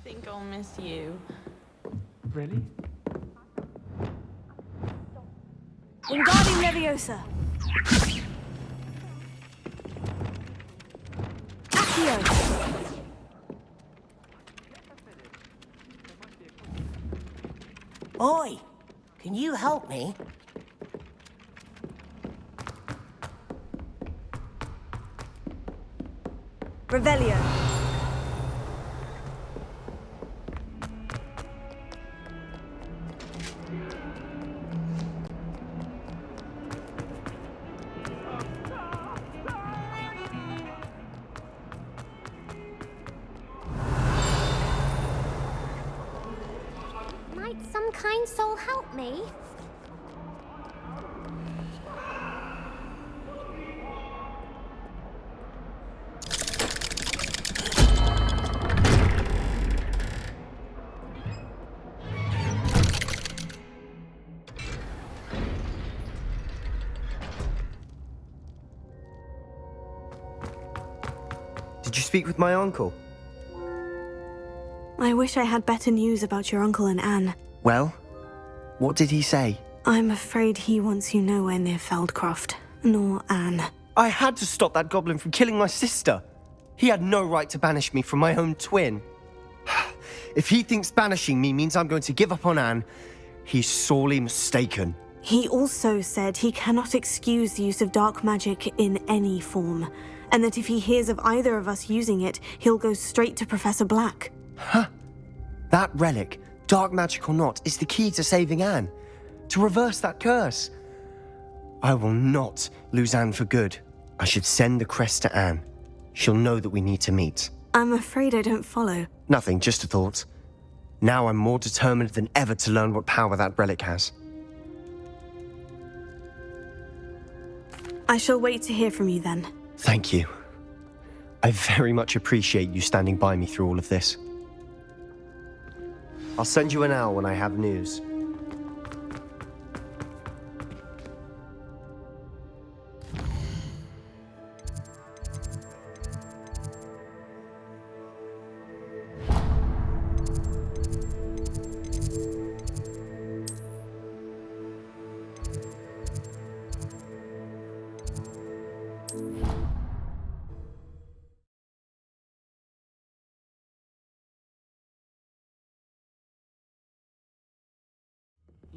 think I'll miss you. Really? Wingardium Leviosa. Accio. Oi! Can you help me? Revelio. Might some kind soul help me? Did you speak with my uncle? I wish I had better news about your uncle and Anne. Well, what did he say? I'm afraid he wants you nowhere near Feldcroft, nor Anne. I had to stop that goblin from killing my sister. He had no right to banish me from my own twin. If he thinks banishing me means I'm going to give up on Anne, he's sorely mistaken. He also said he cannot excuse the use of dark magic in any form, and that if he hears of either of us using it, he'll go straight to Professor Black. Huh? That relic, dark magic or not, is the key to saving Anne. To reverse that curse. I will not lose Anne for good. I should send the crest to Anne. She'll know that we need to meet. I'm afraid I don't follow. Nothing, just a thought. Now I'm more determined than ever to learn what power that relic has. I shall wait to hear from you then. Thank you. I very much appreciate you standing by me through all of this. I'll send you an owl when I have news.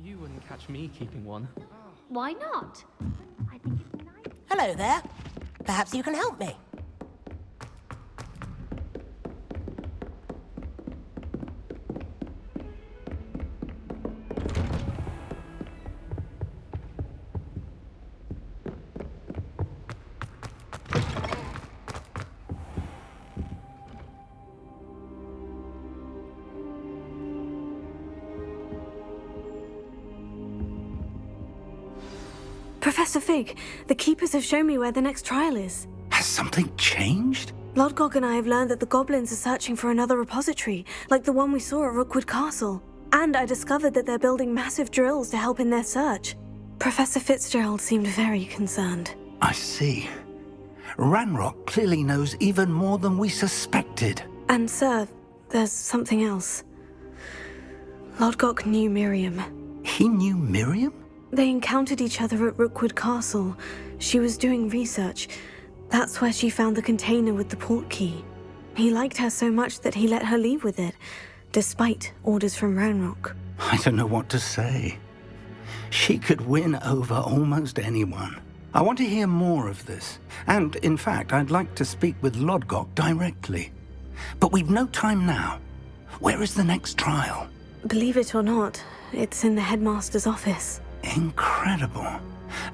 You wouldn't catch me keeping one. Why not? I think it's nice. Hello there. Perhaps you can help me. Professor Fig, the Keepers have shown me where the next trial is. Has something changed? Lodgok and I have learned that the goblins are searching for another repository, like the one we saw at Rookwood Castle. And I discovered that they're building massive drills to help in their search. Professor Fitzgerald seemed very concerned. I see. Ranrock clearly knows even more than we suspected. And sir, there's something else. Lodgok knew Miriam. He knew Miriam? They encountered each other at Rookwood Castle. She was doing research. That's where she found the container with the port key. He liked her so much that he let her leave with it, despite orders from Ranrock. I don't know what to say. She could win over almost anyone. I want to hear more of this. And, in fact, I'd like to speak with Lodgok directly. But we've no time now. Where is the next trial? Believe it or not, it's in the headmaster's office. Incredible.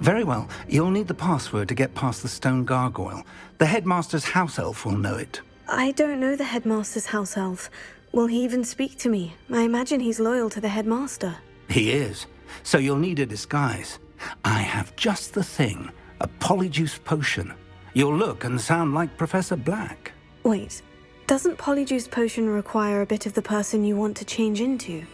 Very well, you'll need the password to get past the stone gargoyle. The headmaster's house elf will know it. I don't know the headmaster's house elf. Will he even speak to me? I imagine he's loyal to the headmaster. He is. So you'll need a disguise. I have just the thing. A polyjuice potion. You'll look and sound like Professor Black. Wait, doesn't Polyjuice Potion require a bit of the person you want to change into?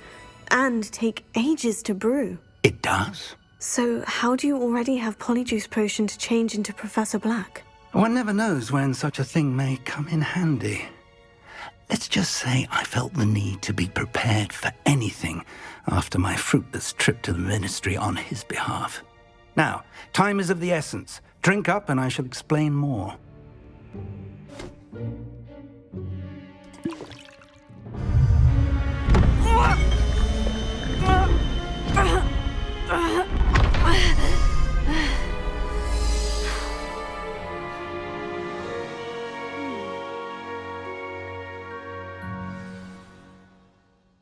And take ages to brew? It does. So how do you already have Polyjuice Potion to change into Professor Black? One never knows when such a thing may come in handy. Let's just say I felt the need to be prepared for anything after my fruitless trip to the ministry on his behalf. Now, time is of the essence. Drink up and I shall explain more.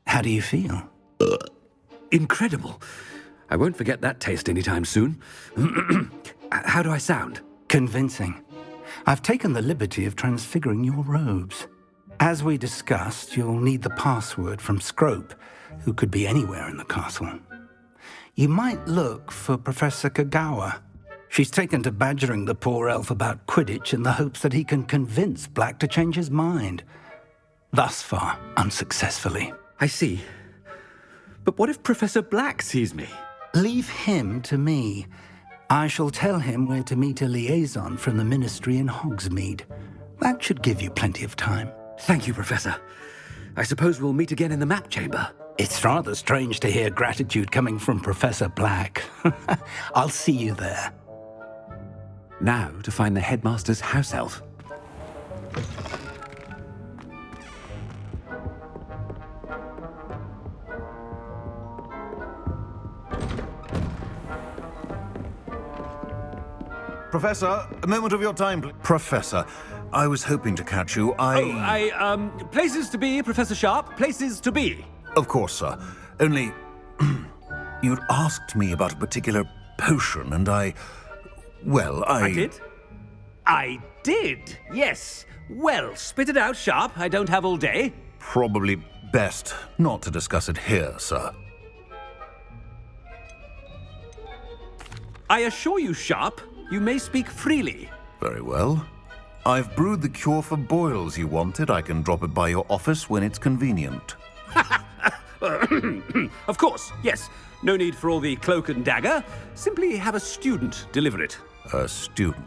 How do you feel? Incredible. I won't forget that taste anytime soon. How do I sound? Convincing. I've taken the liberty of transfiguring your robes. As we discussed, you'll need the password from Scrope, who could be anywhere in the castle. You might look for Professor Kagawa. She's taken to badgering the poor elf about Quidditch in the hopes that he can convince Black to change his mind. Thus far, unsuccessfully. I see. But what if Professor Black sees me? Leave him to me. I shall tell him where to meet a liaison from the ministry in Hogsmeade. That should give you plenty of time. Thank you, Professor. I suppose we'll meet again in the map chamber. It's rather strange to hear gratitude coming from Professor Black. I'll see you there. Now to find the headmaster's house elf. Professor, a moment of your time, please. Professor, I was hoping to catch you. Places to be, Professor Sharp, places to be. Of course, sir. Only, you'd asked me about a particular potion, and I did? I did, yes. Well, spit it out, Sharp. I don't have all day. Probably best not to discuss it here, sir. I assure you, Sharp, you may speak freely. Very well. I've brewed the cure for boils you wanted. I can drop it by your office when it's convenient. Of course, yes. No need for all the cloak and dagger. Simply have a student deliver it. A student.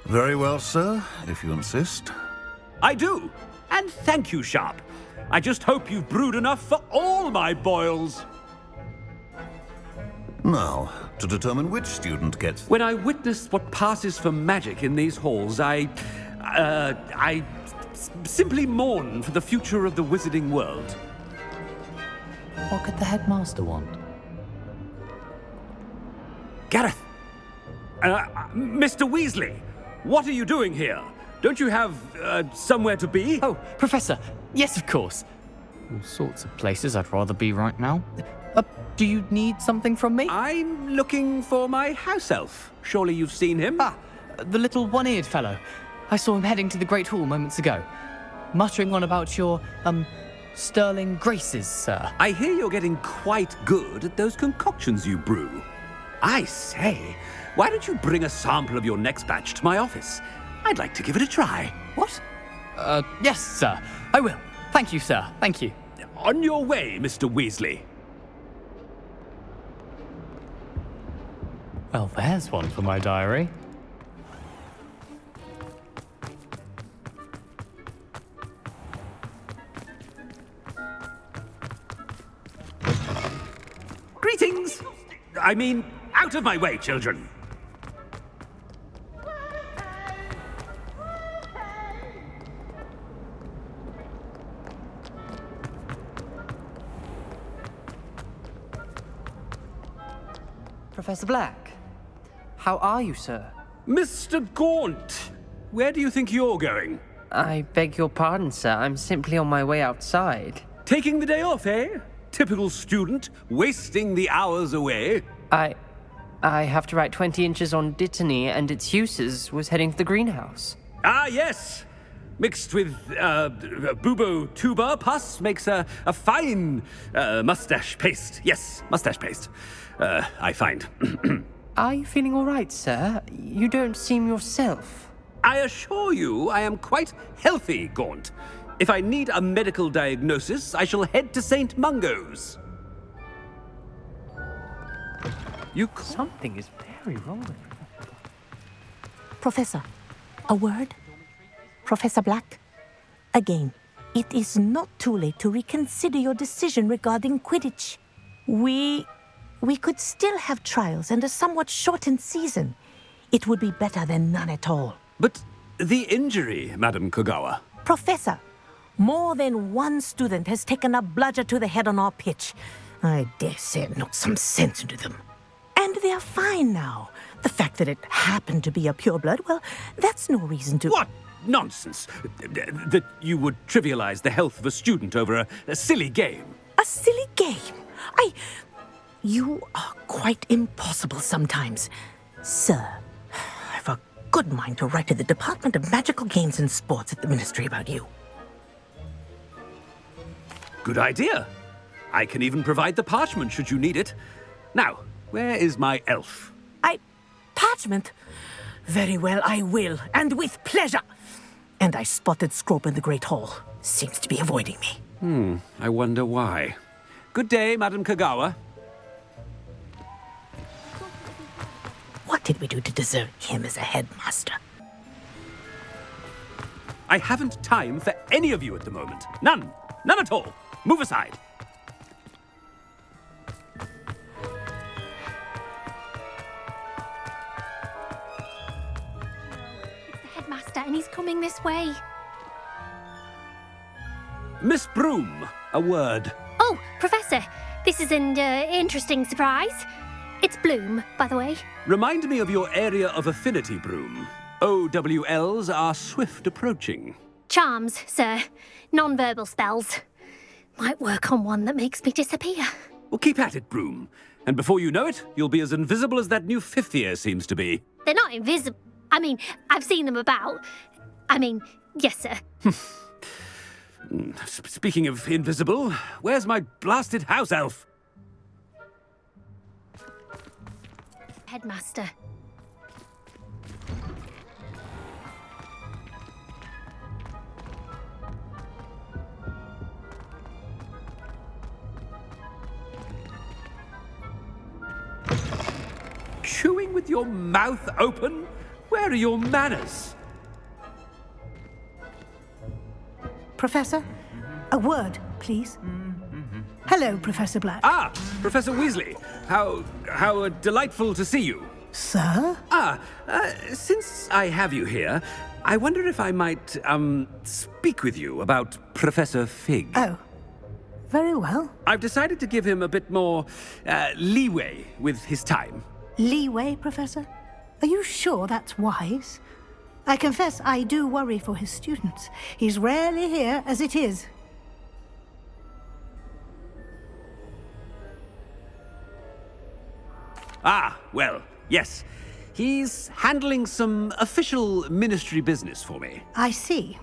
Very well, sir, if you insist. I do. And thank you, Sharp. I just hope you've brewed enough for all my boils. Now, to determine which student gets... When I witness what passes for magic in these halls, I simply mourn for the future of the wizarding world. What could the headmaster want? Gareth! Mr. Weasley, what are you doing here? Don't you have, somewhere to be? Oh, Professor, yes, of course. All sorts of places I'd rather be right now. Do you need something from me? I'm looking for my house elf. Surely you've seen him? Ah, the little one-eared fellow. I saw him heading to the Great Hall moments ago, muttering on about your, sterling graces, sir. I hear you're getting quite good at those concoctions you brew. I say, why don't you bring a sample of your next batch to my office? I'd like to give it a try. What? Yes, sir. I will. Thank you, sir. Thank you. On your way, Mr. Weasley. Well, there's one for my diary. Greetings! I mean, out of my way, children. Professor Black, how are you, sir? Mr. Gaunt, where do you think you're going? I beg your pardon, sir. I'm simply on my way outside. Taking the day off, eh? Typical student, wasting the hours away. I have to write 20 inches on Dittany and its uses. Was heading to the greenhouse. Ah, yes. Mixed with bubo tuber pus makes a fine mustache paste. Yes, mustache paste. I find. Are you feeling all right, sir? You don't seem yourself. I assure you I am quite healthy, Gaunt. If I need a medical diagnosis, I shall head to St. Mungo's. Something is very wrong with you. Professor, a word? Professor Black? Again. It is not too late to reconsider your decision regarding Quidditch. We could still have trials and a somewhat shortened season. It would be better than none at all. But the injury, Madam Kogawa. Professor, more than one student has taken a bludger to the head on our pitch. I dare say it knocked some sense into them. And they are fine now. The fact that it happened to be a pureblood, well, that's no reason to... What nonsense! That you would trivialize the health of a student over a silly game. A silly game? You are quite impossible sometimes. Sir, I've a good mind to write to the Department of Magical Games and Sports at the Ministry about you. Good idea. I can even provide the parchment should you need it. Now, where is my elf? Parchment? Very well, I will, and with pleasure. And I spotted Scrope in the Great Hall. Seems to be avoiding me. I wonder why. Good day, Madam Kogawa. What did we do to deserve him as a headmaster? I haven't time for any of you at the moment. None. None at all. Move aside. It's the headmaster, and he's coming this way. Miss Broom, a word. Oh, Professor, this is an interesting surprise. It's Bloom, by the way. Remind me of your area of affinity, Broom. OWLs are swift approaching. Charms, sir. Non-verbal spells. Might work on one that makes me disappear. Well, keep at it, Broom. And before you know it, you'll be as invisible as that new fifth year seems to be. They're not invisible. I mean, I've seen them about. Yes, sir. Speaking of invisible, where's my blasted house elf? Headmaster. Chewing with your mouth open? Where are your manners? Professor, a word, please. Hello, Professor Black. Ah, Professor Weasley. How delightful to see you. Sir? Since I have you here, I wonder if I might, speak with you about Professor Fig. Oh, very well. I've decided to give him a bit more, leeway with his time. Leeway, Professor? Are you sure that's wise? I confess I do worry for his students. He's rarely here as it is. Ah, well, yes. He's handling some official ministry business for me. I see.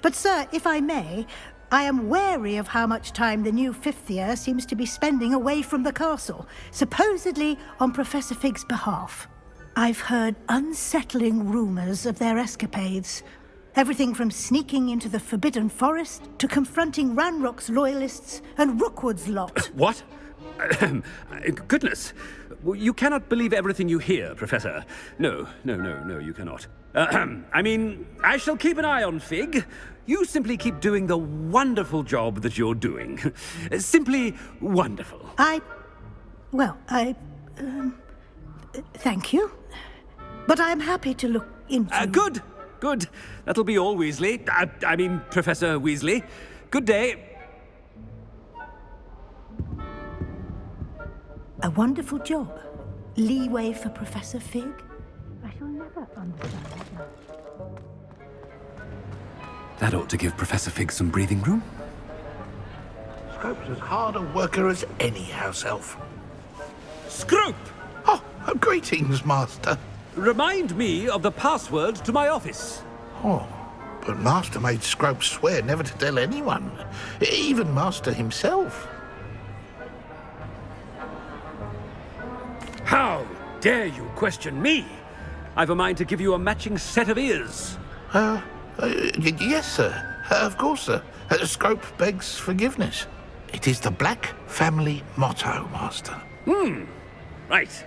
But, sir, if I may, I am wary of how much time the new fifth year seems to be spending away from the castle, supposedly on Professor Fig's behalf. I've heard unsettling rumors of their escapades. Everything from sneaking into the Forbidden Forest to confronting Ranrock's loyalists and Rookwood's lot. What? Goodness. You cannot believe everything you hear, Professor. No, you cannot. I shall keep an eye on Fig. You simply keep doing the wonderful job that you're doing. Simply wonderful. Thank you. But I'm happy to look into... Good. That'll be all, Weasley. Professor Weasley. Good day. A wonderful job. Leeway for Professor Fig? I shall never understand that. That ought to give Professor Fig some breathing room. Scrope's as hard a worker as any house elf. Scrope! Oh, greetings, Master. Remind me of the password to my office. Oh, but Master made Scrope swear never to tell anyone, even Master himself. How dare you question me? I've a mind to give you a matching set of ears. Yes, sir. Of course, sir. Scrope begs forgiveness. It is the Black family motto, Master. Right.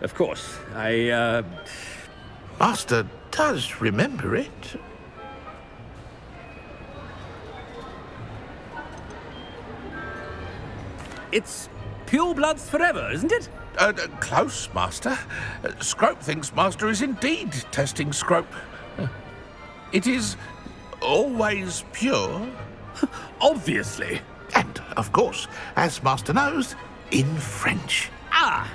Of course. Master does remember it. It's pure bloods forever, isn't it? Close, Master. Scrope thinks Master is indeed testing Scrope. It is always pure. Obviously. And, of course, as Master knows, in French. Ah,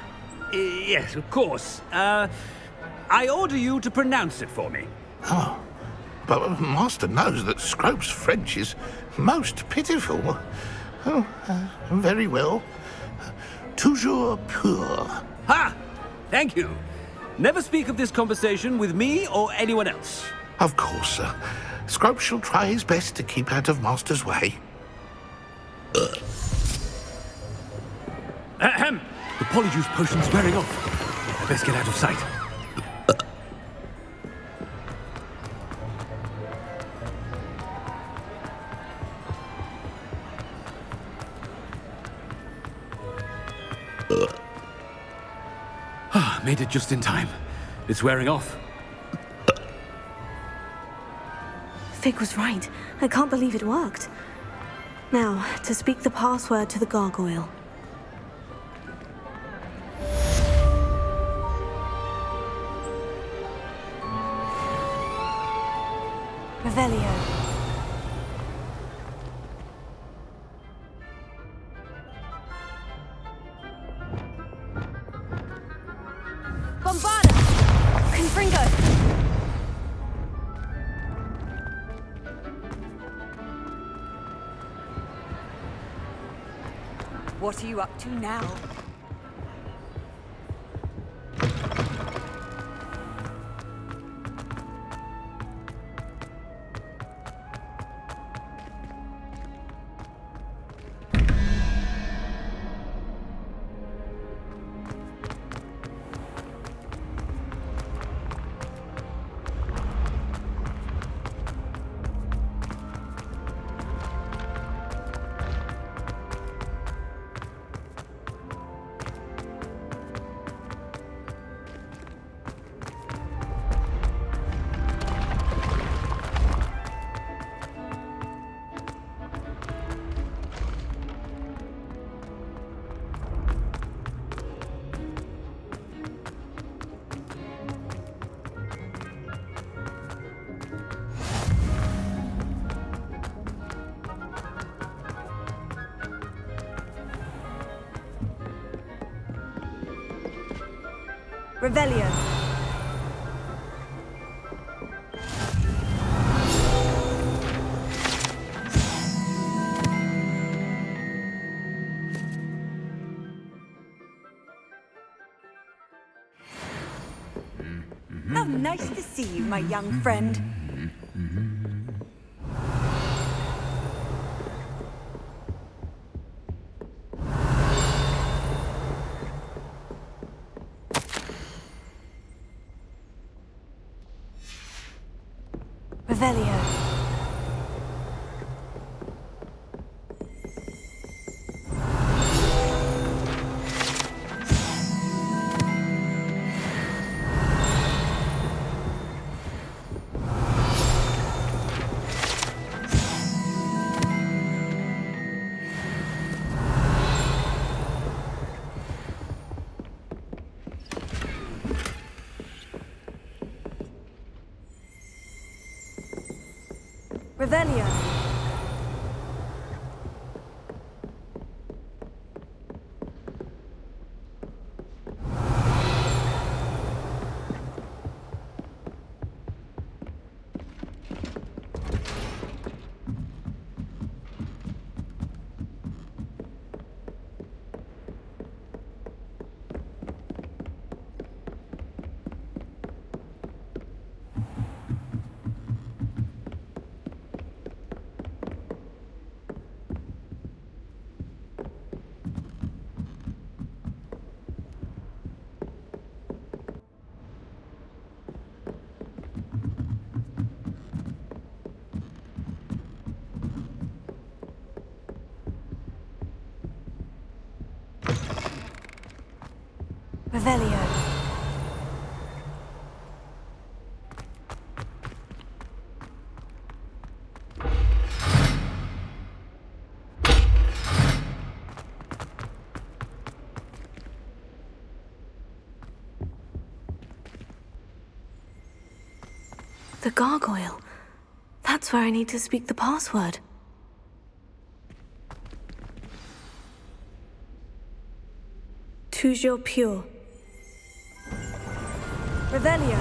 yes, of course. I order you to pronounce it for me. Oh, but Master knows that Scrope's French is most pitiful. Oh, very well. Toujours pur. Ha! Thank you. Never speak of this conversation with me or anyone else. Of course, sir. Scrope shall try his best to keep out of Master's way. Ahem. The polyjuice potion's wearing off. I best get out of sight. Made it just in time. It's wearing off. Fig was right. I can't believe it worked. Now, to speak the password to the gargoyle. Revelio. Bombarda! Confringo! What are you up to now? Revelio. How nice to see you, my young friend. Revelio. Revelio. Revelio. The gargoyle. That's where I need to speak the password. Toujours pure. Revelio.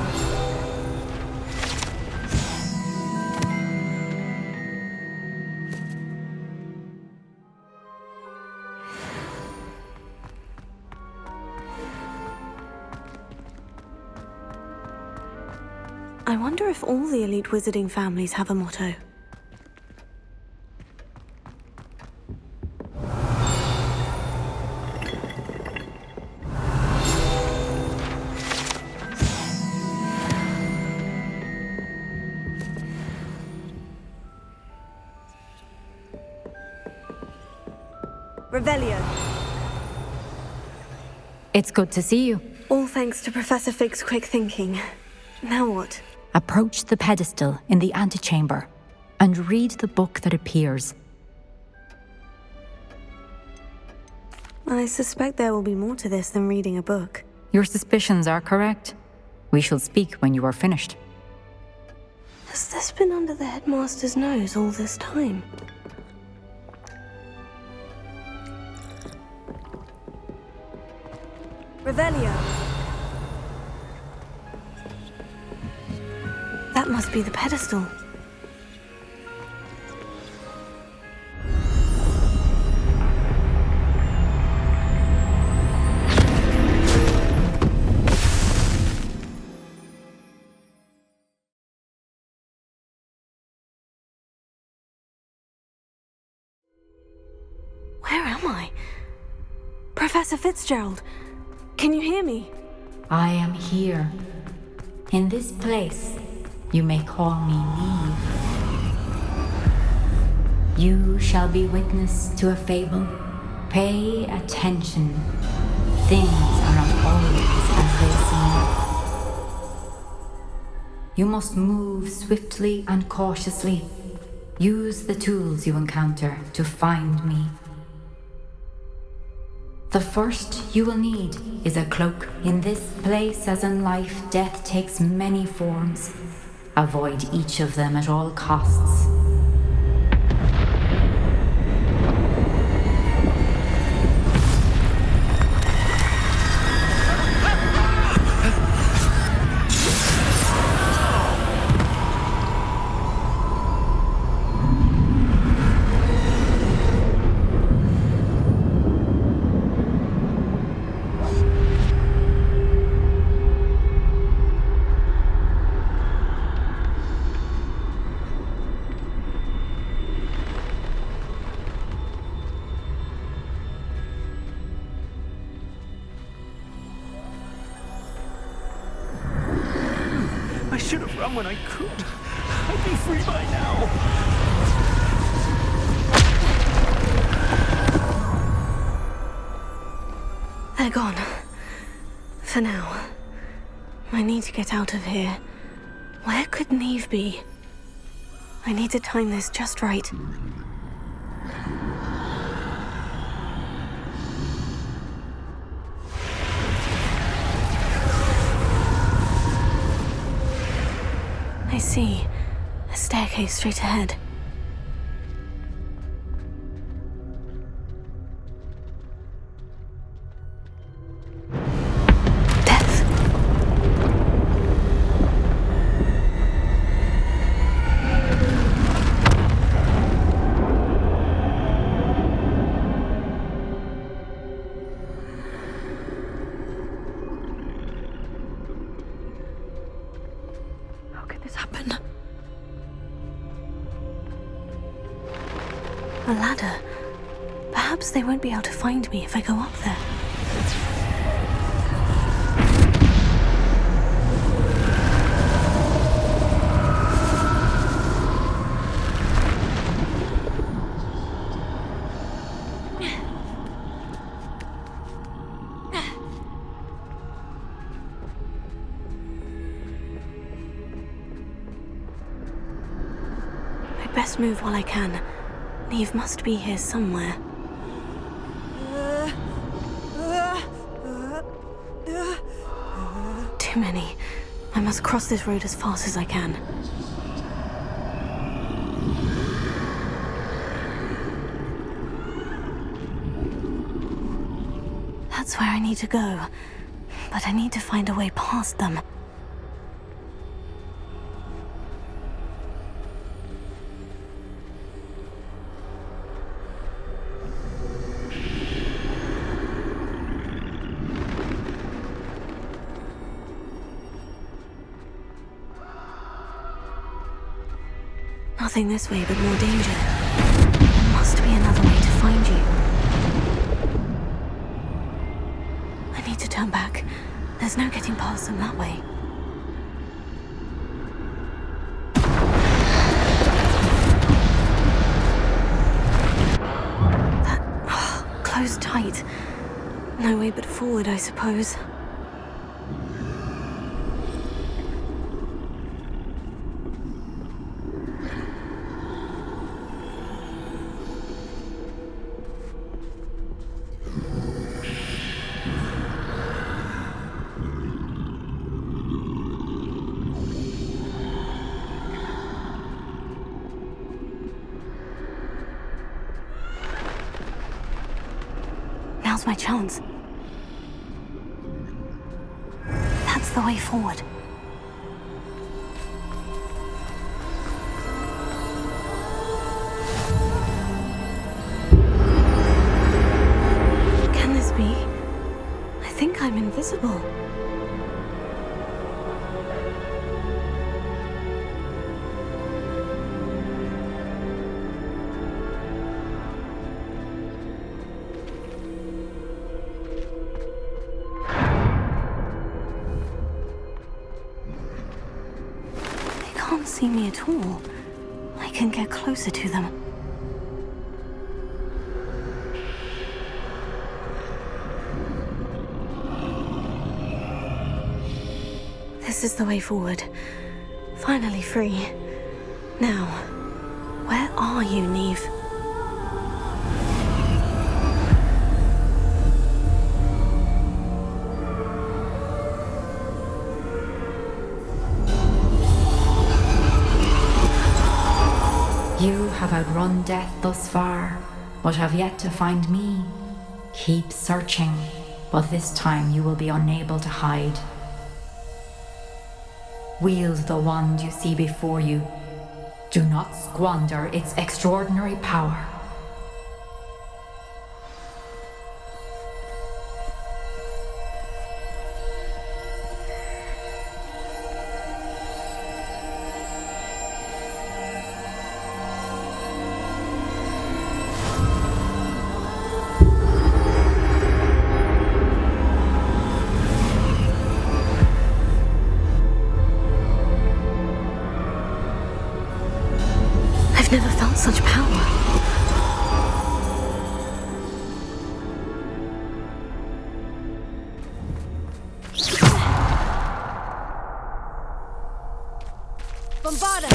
I wonder if all the elite wizarding families have a motto. Revelio. It's good to see you. All thanks to Professor Fig's quick thinking. Now what? Approach the pedestal in the antechamber and read the book that appears. I suspect there will be more to this than reading a book. Your suspicions are correct. We shall speak when you are finished. Has this been under the headmaster's nose all this time? Revelio. That must be the pedestal. Where am I? Professor Fitzgerald, can you hear me? I am here. In this place, you may call me Neve. You shall be witness to a fable. Pay attention. Things are not always as they seem. You must move swiftly and cautiously. Use the tools you encounter to find me. The first you will need is a cloak. In this place, as in life, death takes many forms. Avoid each of them at all costs. I should have run when I could. I'd be free by now. They're gone. For now. I need to get out of here. Where could Neve be? I need to time this just right. I see. A staircase straight ahead. A ladder. Perhaps they won't be able to find me if I go up there. I'd best move while I can. Neve must be here somewhere. Too many. I must cross this road as fast as I can. That's where I need to go, but I need to find a way past them. Nothing this way but more danger. There must be another way to find you. I need to turn back. There's no getting past them that way. Closed tight. No way but forward, I suppose. Now's my chance. That's the way forward. Can this be? I think I'm invisible. Can't see me at all. I can get closer to them. This is the way forward. Finally free. Now, where are you, Neve? You have outrun death thus far, but have yet to find me. Keep searching, but this time you will be unable to hide. Wield the wand you see before you. Do not squander its extraordinary power. I've never felt such power. Bombarda!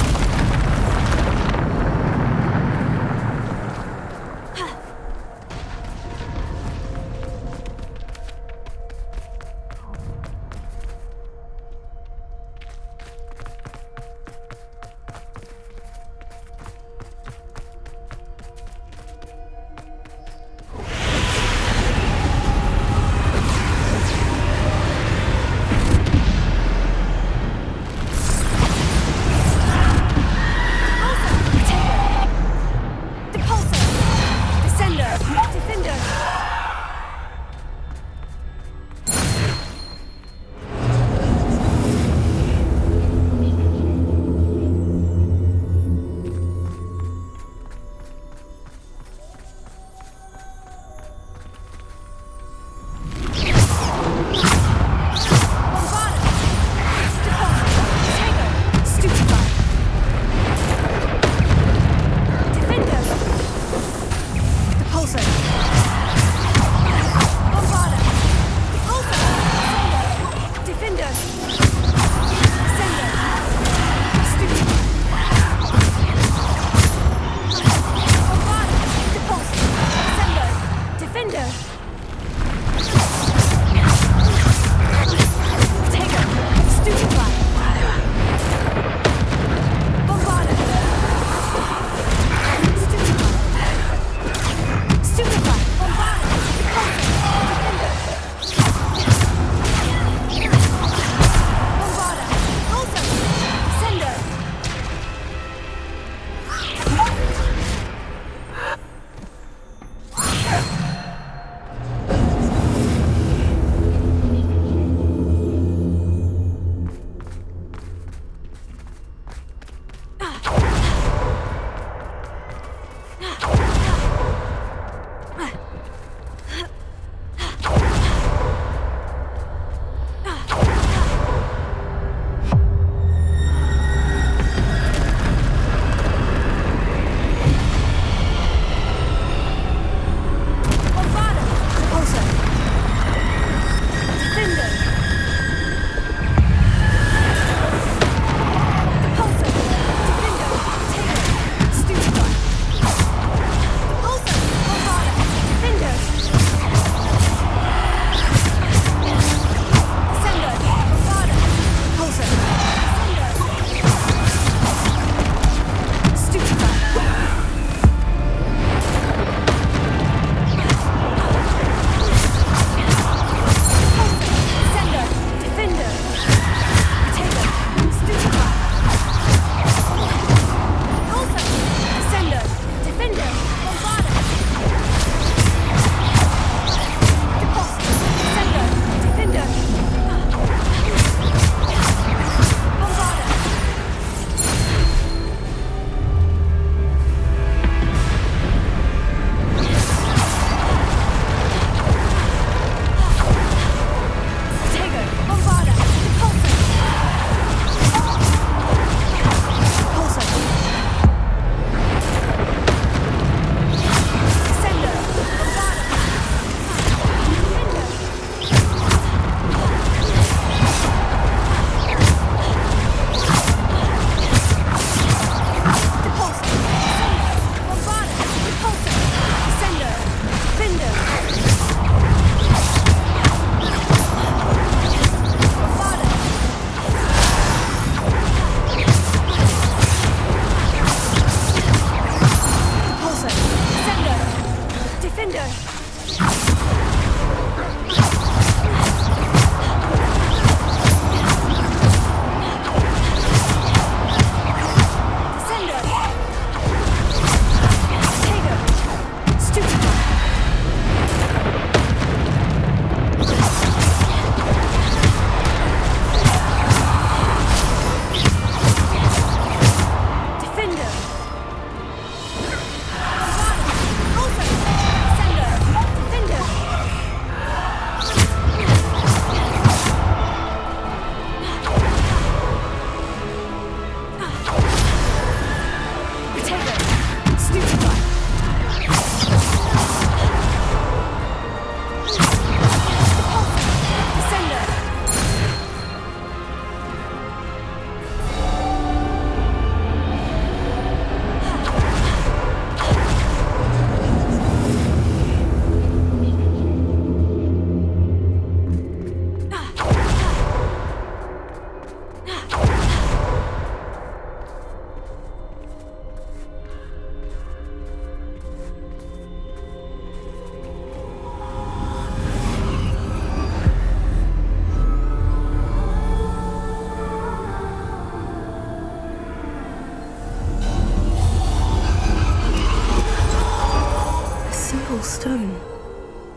stone.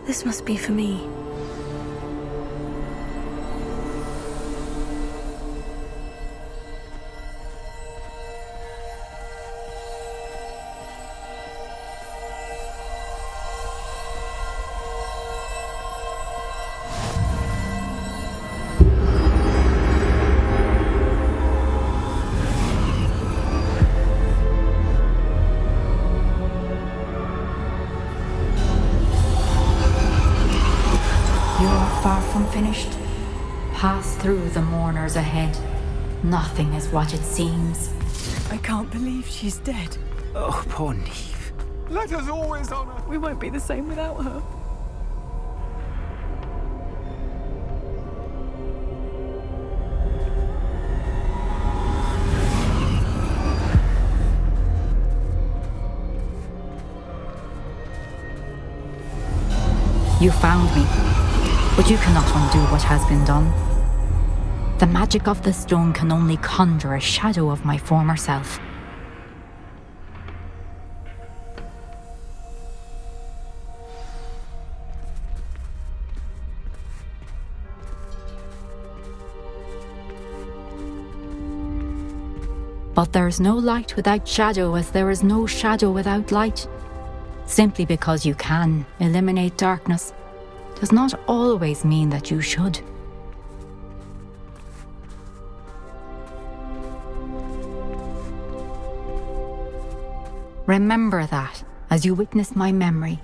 This must be for me. Finished. Pass through the mourners ahead. Nothing is what it seems. I can't believe she's dead. Oh, poor Neve. Let us always honor. We won't be the same without her. You found me. But you cannot undo what has been done. The magic of the stone can only conjure a shadow of my former self. But there is no light without shadow, as there is no shadow without light. Simply because you can eliminate darkness does not always mean that you should. Remember that as you witness my memory.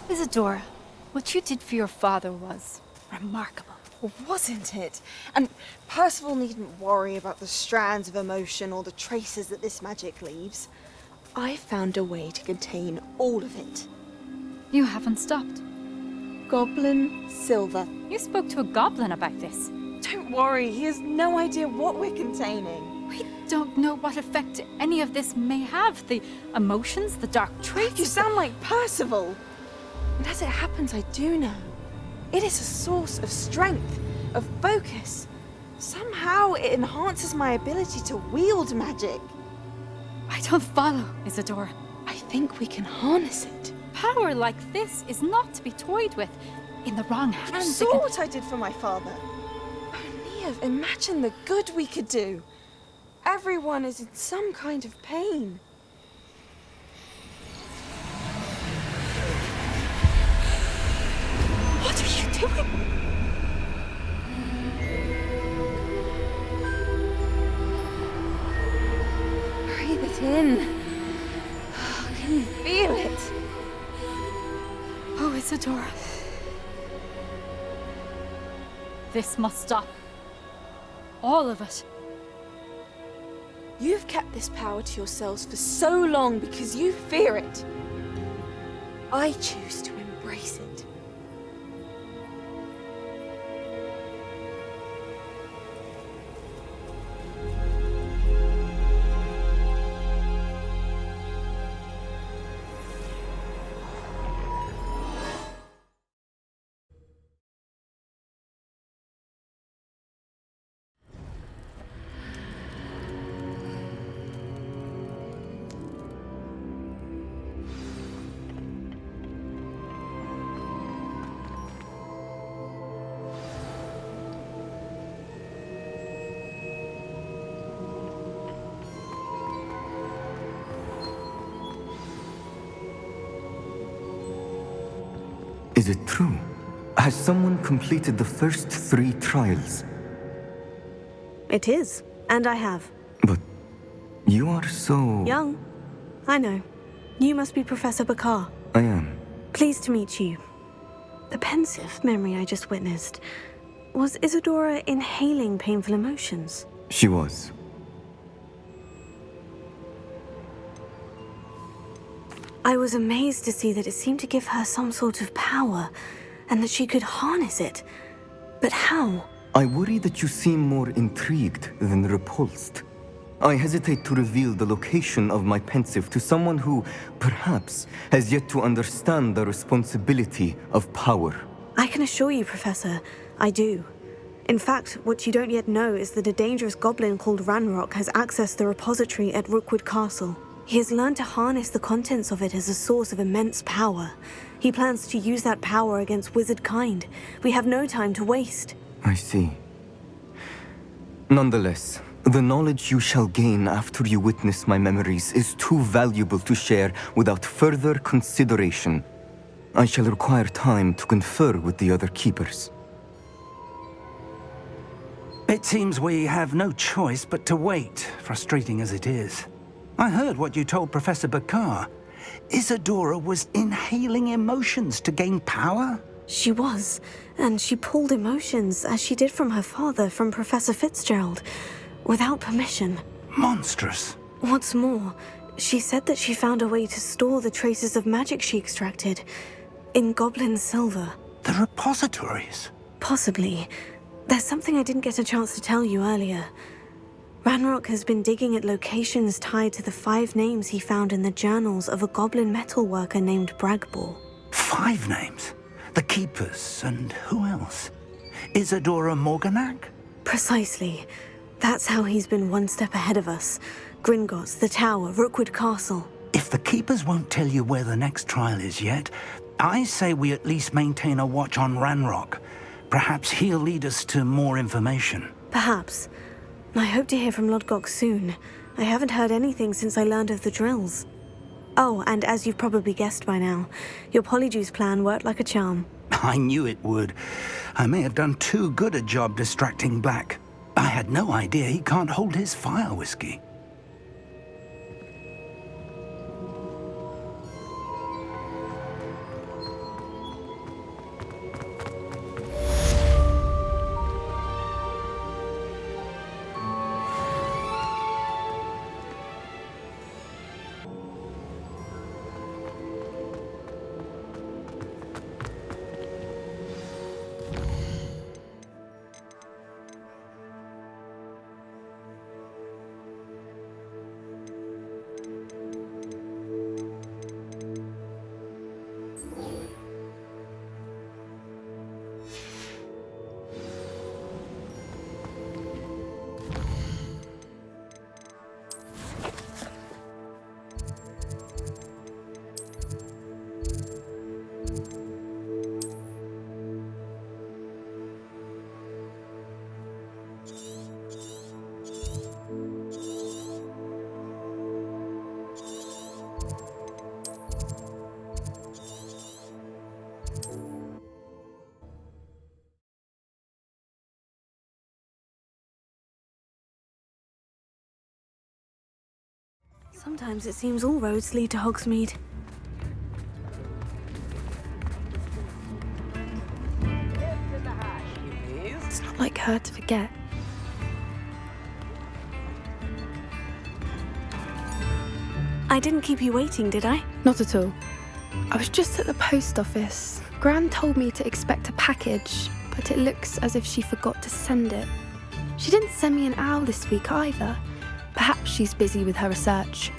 Isadora, what you did for your father was remarkable. Well, wasn't it? And Percival needn't worry about the strands of emotion or the traces that this magic leaves. I found a way to contain all of it. You haven't stopped. Goblin Silver. You spoke to a goblin about this. Don't worry, he has no idea what we're containing. We don't know what effect any of this may have. The emotions, the dark traits. You sound like Percival. And as it happens, I do know. It is a source of strength, of focus. Somehow it enhances my ability to wield magic. I don't follow, Isadora. I think we can harness it. Power like this is not to be toyed with. In the wrong hands. You saw what I did for my father. Oh, Neve, imagine the good we could do. Everyone is in some kind of pain. What are you doing? Breathe it in. Can you feel it? Oh, Isadora. This must stop. All of it. You've kept this power to yourselves for so long because you fear it. I choose to embrace it. Is it true? Has someone completed the first 3 trials? It is, and I have. But you are so... Young. I know. You must be Professor Bakar. I am. Pleased to meet you. The pensive memory I just witnessed. Was Isadora inhaling painful emotions? She was. I was amazed to see that it seemed to give her some sort of power, and that she could harness it. But how? I worry that you seem more intrigued than repulsed. I hesitate to reveal the location of my pensive to someone who, perhaps, has yet to understand the responsibility of power. I can assure you, Professor, I do. In fact, what you don't yet know is that a dangerous goblin called Ranrock has accessed the repository at Rookwood Castle. He has learned to harness the contents of it as a source of immense power. He plans to use that power against wizard kind. We have no time to waste. I see. Nonetheless, the knowledge you shall gain after you witness my memories is too valuable to share without further consideration. I shall require time to confer with the other keepers. It seems we have no choice but to wait, frustrating as it is. I heard what you told Professor Bakar. Isadora was inhaling emotions to gain power? She was, and she pulled emotions, as she did from her father, from Professor Fitzgerald, without permission. Monstrous. What's more, she said that she found a way to store the traces of magic she extracted in goblin silver. The repositories? Possibly. There's something I didn't get a chance to tell you earlier. Ranrock has been digging at locations tied to the 5 names he found in the journals of a goblin metalworker named Bragbor. 5 names? The Keepers, and who else? Isadora Morganac? Precisely. That's how he's been one step ahead of us. Gringotts, the Tower, Rookwood Castle. If the Keepers won't tell you where the next trial is yet, I say we at least maintain a watch on Ranrock. Perhaps he'll lead us to more information. Perhaps. I hope to hear from Lodgok soon. I haven't heard anything since I learned of the drills. Oh, and as you've probably guessed by now, your Polyjuice plan worked like a charm. I knew it would. I may have done too good a job distracting Black. I had no idea he can't hold his fire whiskey. Sometimes it seems all roads lead to Hogsmeade. It's not like her to forget. I didn't keep you waiting, did I? Not at all. I was just at the post office. Gran told me to expect a package, but it looks as if she forgot to send it. She didn't send me an owl this week either. Perhaps she's busy with her research.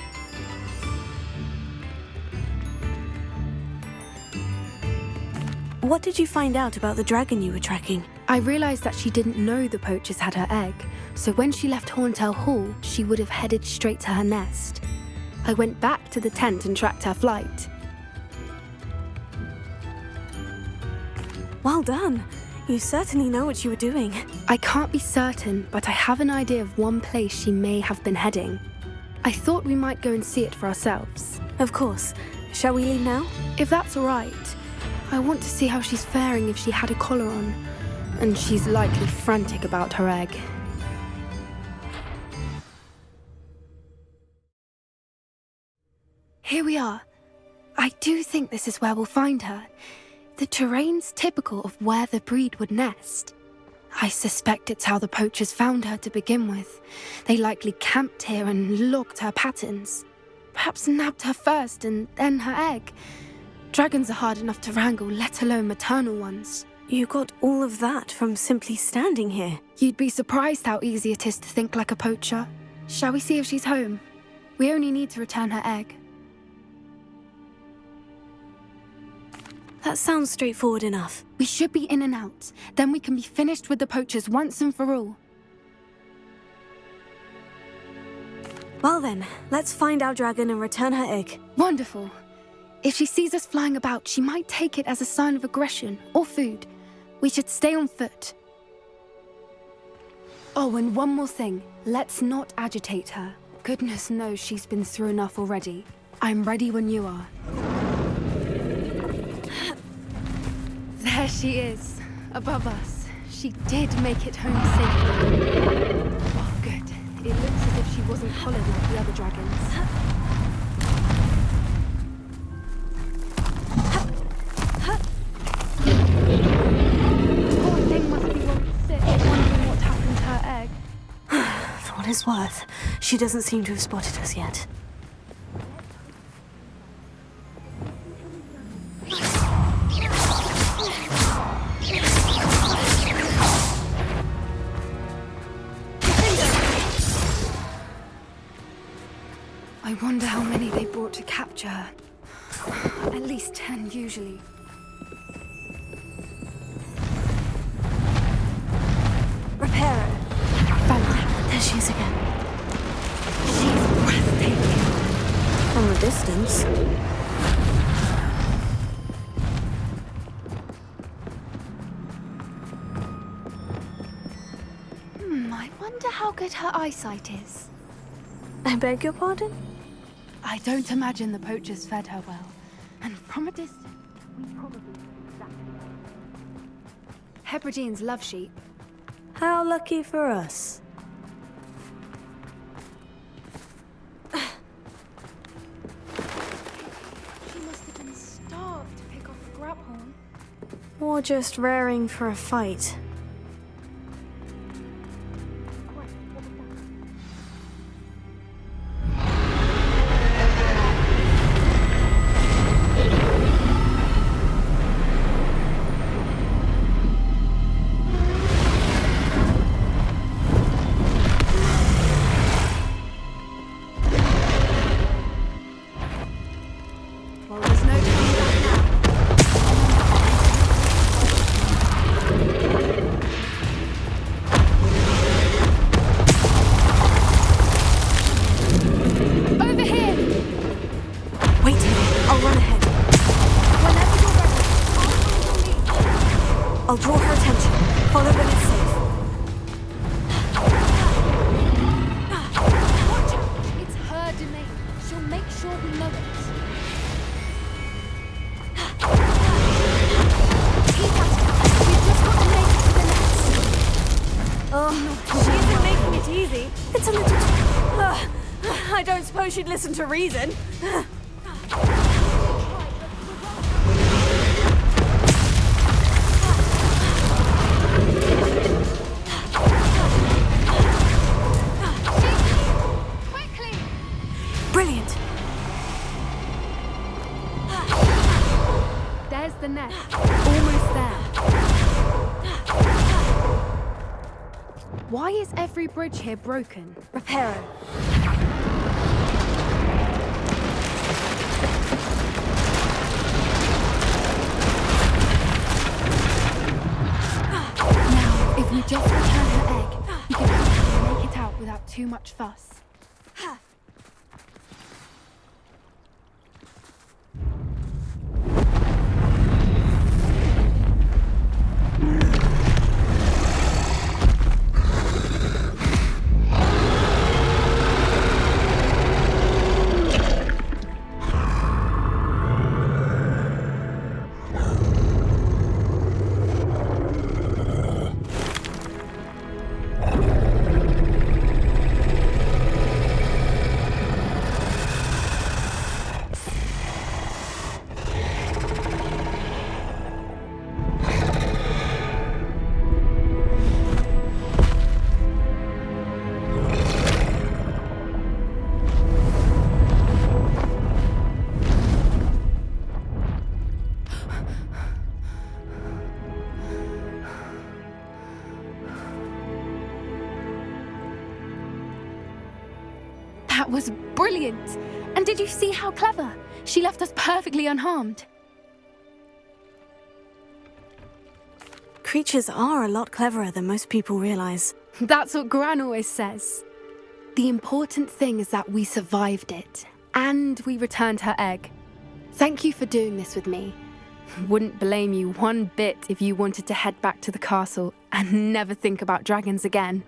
What did you find out about the dragon you were tracking? I realised that she didn't know the poachers had her egg, so when she left Horntail Hall, she would have headed straight to her nest. I went back to the tent and tracked her flight. Well done. You certainly know what you were doing. I can't be certain, but I have an idea of one place she may have been heading. I thought we might go and see it for ourselves. Of course. Shall we leave now? If that's all right. I want to see how she's faring if she had a collar on. And she's likely frantic about her egg. Here we are. I do think this is where we'll find her. The terrain's typical of where the breed would nest. I suspect it's how the poachers found her to begin with. They likely camped here and logged her patterns. Perhaps nabbed her first and then her egg. Dragons are hard enough to wrangle, let alone maternal ones. You got all of that from simply standing here. You'd be surprised how easy it is to think like a poacher. Shall we see if she's home? We only need to return her egg. That sounds straightforward enough. We should be in and out. Then we can be finished with the poachers once and for all. Well then, let's find our dragon and return her egg. Wonderful. If she sees us flying about, she might take it as a sign of aggression or food. We should stay on foot. Oh, and one more thing. Let's not agitate her. Goodness knows she's been through enough already. I'm ready when you are. There she is, above us. She did make it home safely. Oh, good. It looks as if she wasn't collared like the other dragons. Poor thing must be one sick, wondering what happened to her egg. For what it's worth, she doesn't seem to have spotted us yet. I wonder how many they brought to capture her. At least 10 usually. Reparo. There she is again. She's breathtaking. From a distance. I wonder how good her eyesight is. I beg your pardon? I don't imagine the poachers fed her well. And from a distance, we probably... Hebrideans love sheep. How lucky for us. She must have been starved to pick off a grabhorn. Or just raring for a fight. I'll draw her attention. Follow when it's safe. Watch out! It's her domain. She'll make sure we know it. Keep at it. We've just got to make it to the nest. Oh, she isn't making it easy. It's a little... I don't suppose she'd listen to reason. Brilliant. There's the nest. Almost there. Why is every bridge here broken? Reparo. Now, if we just return her egg, we can hopefully make it out without too much fuss. That was brilliant! And did you see how clever? She left us perfectly unharmed. Creatures are a lot cleverer than most people realize. That's what Gran always says. The important thing is that we survived it, and we returned her egg. Thank you for doing this with me. Wouldn't blame you one bit if you wanted to head back to the castle and never think about dragons again.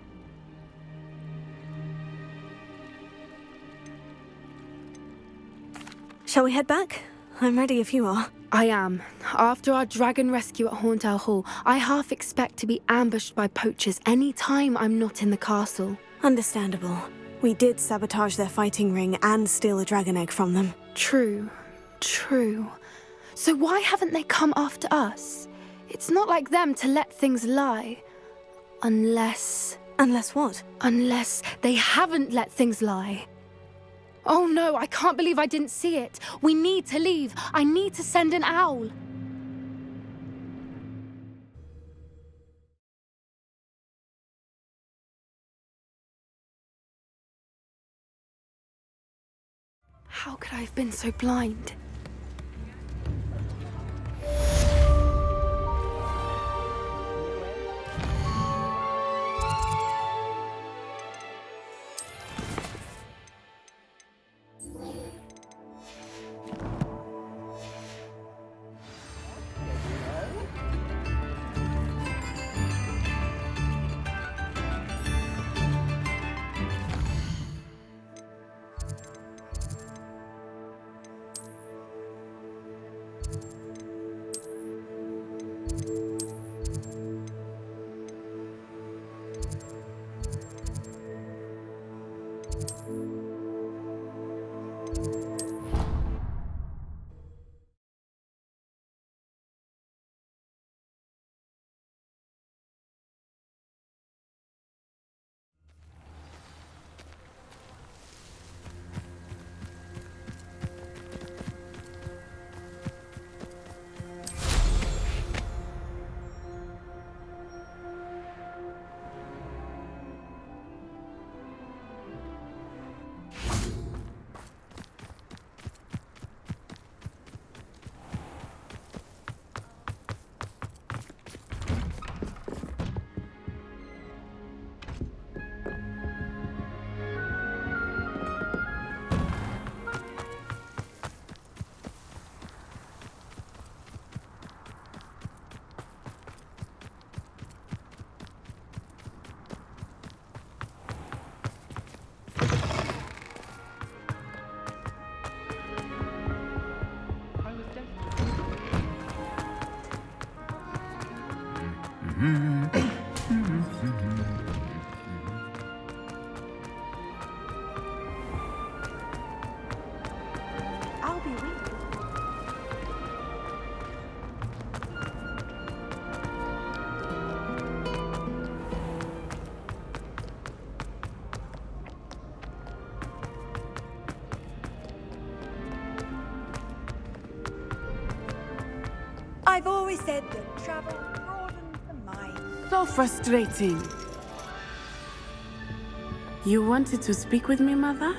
Shall we head back? I'm ready if you are. I am. After our dragon rescue at Hauntowl Hall, I half expect to be ambushed by poachers any time I'm not in the castle. Understandable. We did sabotage their fighting ring and steal a dragon egg from them. True. So why haven't they come after us? It's not like them to let things lie. Unless... Unless what? Unless they haven't let things lie. Oh no, I can't believe I didn't see it. We need to leave. I need to send an owl. How could I have been so blind? I'll be with you. I've always said that travel broadens the mind. So frustrating. You wanted to speak with me, Mother?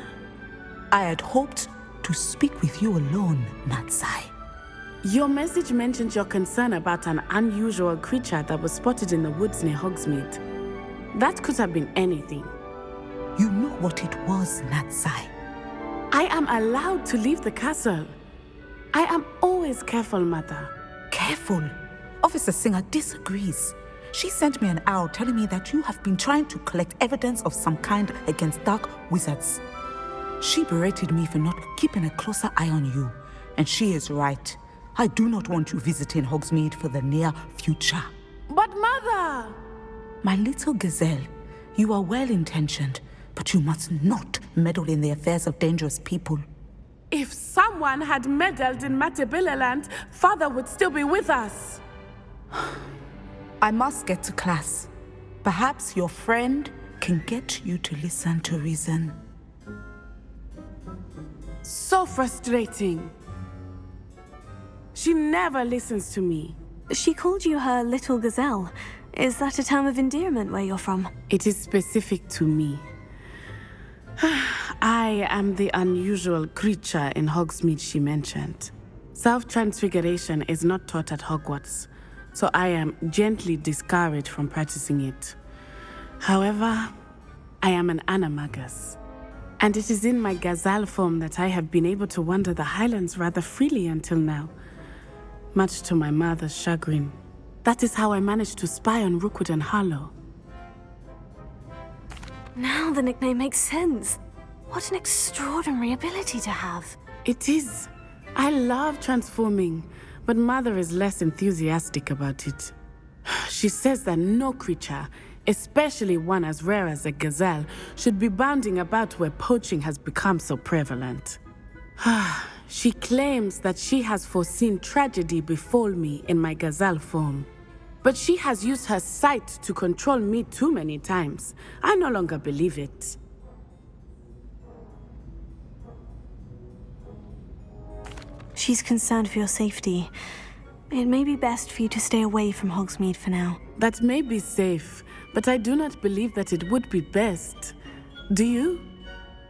I had hoped to speak with you alone, Natsai. Your message mentioned your concern about an unusual creature that was spotted in the woods near Hogsmeade. That could have been anything. You know what it was, Natsai. I am allowed to leave the castle. I am always careful, Mother. Careful? Officer Singer disagrees. She sent me an owl telling me that you have been trying to collect evidence of some kind against dark wizards. She berated me for not keeping a closer eye on you, and she is right. I do not want you visiting Hogsmeade for the near future. But Mother! My little gazelle, you are well-intentioned, but you must not meddle in the affairs of dangerous people. If someone had meddled in Matabeleland, Father would still be with us. I must get to class. Perhaps your friend can get you to listen to reason. So frustrating. She never listens to me. She called you her little gazelle. Is that a term of endearment where you're from? It is specific to me. I am the unusual creature in Hogsmeade she mentioned. Self-transfiguration is not taught at Hogwarts, so I am gently discouraged from practicing it. However, I am an animagus, and it is in my gazelle form that I have been able to wander the Highlands rather freely until now, much to my mother's chagrin. That is how I managed to spy on Rookwood and Harlow. Now the nickname makes sense. What an extraordinary ability to have. It is. I love transforming, but Mother is less enthusiastic about it. She says that no creature, especially one as rare as a gazelle, should be bounding about where poaching has become so prevalent. She claims that she has foreseen tragedy befall me in my gazelle form. But she has used her sight to control me too many times. I no longer believe it. She's concerned for your safety. It may be best for you to stay away from Hogsmeade for now. That may be safe, but I do not believe that it would be best. Do you?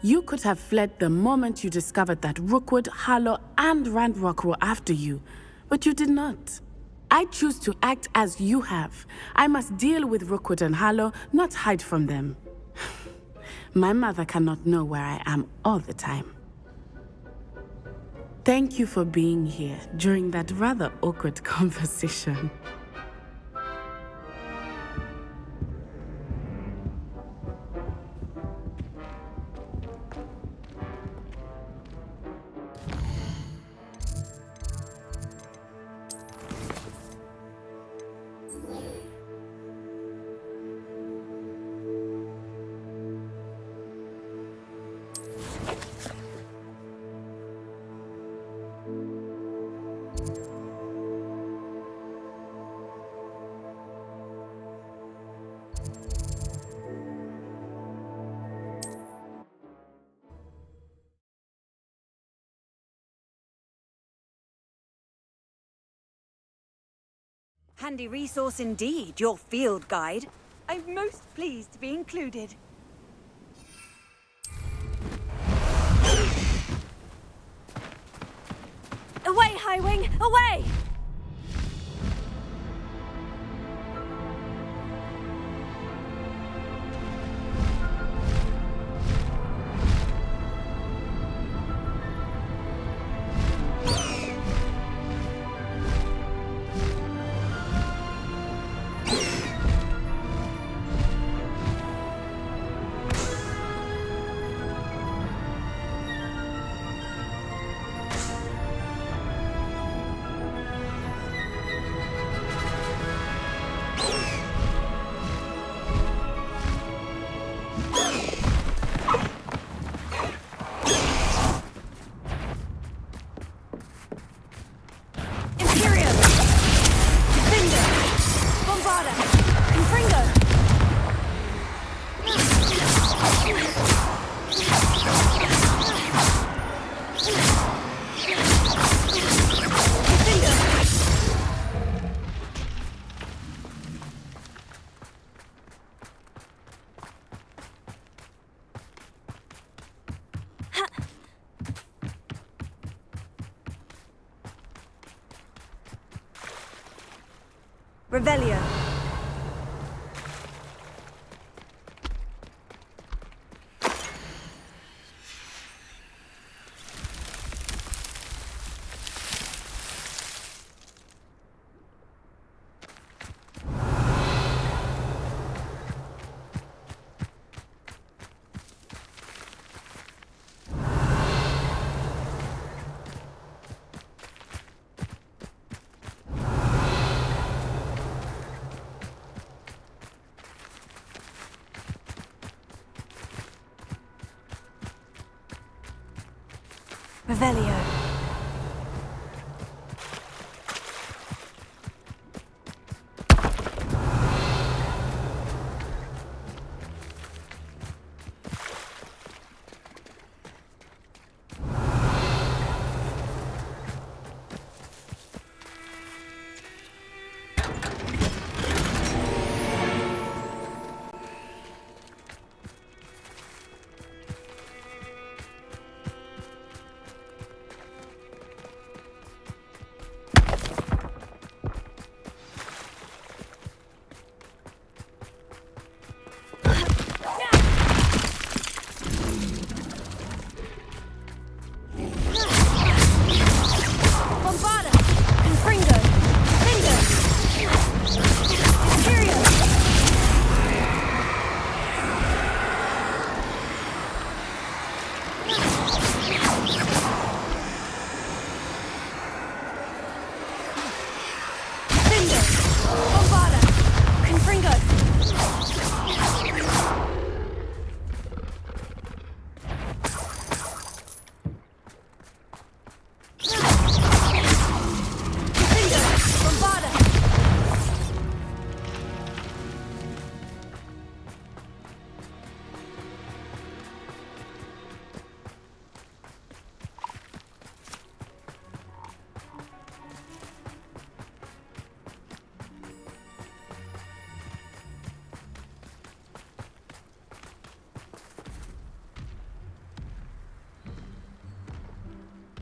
You could have fled the moment you discovered that Rookwood, Harlow, and Ranrock were after you, but you did not. I choose to act as you have. I must deal with Rookwood and Harlow, not hide from them. My mother cannot know where I am all the time. Thank you for being here during that rather awkward conversation. Handy resource indeed, your field guide. I'm most pleased to be included. Away, Highwing! Away! Revelio. Revelio.